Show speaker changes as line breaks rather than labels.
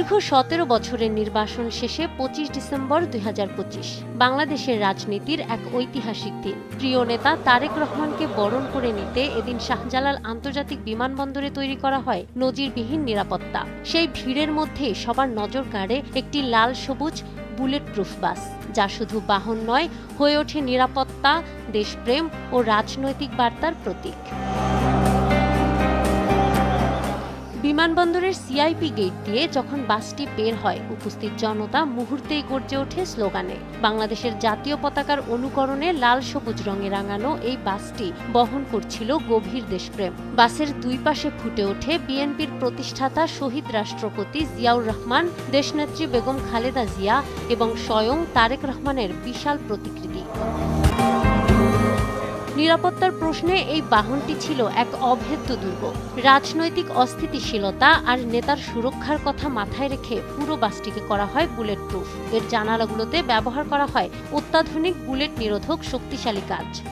দীর্ঘ ১৭ বছরের নির্বাসন শেষে ২৫ ডিসেম্বর ২০২৫ বাংলাদেশের রাজনীতির এক ঐতিহাসিক দিন। প্রিয় নেতা তারেক রহমানকে বরণ করে নিতে এদিন শাহজালাল আন্তর্জাতিক বিমানবন্দরে তৈরি করা হয় নজিরবিহীন নিরাপত্তা। সেই ভিড়ের মধ্যেই সবার নজর কাড়ে একটি লাল সবুজ বুলেট প্রুফ বাস, যা শুধু বাহন নয়, হয়ে ওঠে নিরাপত্তা, দেশপ্রেম ও রাজনৈতিক বার্তার প্রতীক। বিমানবন্দরের সিআইপি গেট দিয়ে যখন বাসটি বের হয়, উপস্থিত জনতা মুহূর্তেই গর্জে ওঠে স্লোগানে। বাংলাদেশের জাতীয় পতাকার অনুকরণে লাল সবুজ রঙে রাঙানো এই বাসটি বহন করছিল গভীর দেশপ্রেম। বাসের দুই পাশে ফুটে ওঠে বিএনপির প্রতিষ্ঠাতা শহীদ রাষ্ট্রপতি জিয়াউর রহমান, দেশনেত্রী বেগম খালেদা জিয়া এবং স্বয়ং তারেক রহমানের বিশাল প্রতিকৃতি। নিরাপত্তার প্রশ্নে এই বাহনটি ছিল এক অভেদ্য দুর্গ। রাজনৈতিক অস্থিতিশীলতা আর নেতার সুরক্ষার কথা মাথায় রেখে পুরো বাসটিকে করা হয় বুলেট প্রুফ। এর জানালাগুলোতে ব্যবহার করা হয় অত্যাধুনিক বুলেট নিরোধক শক্তিশালী কাচ।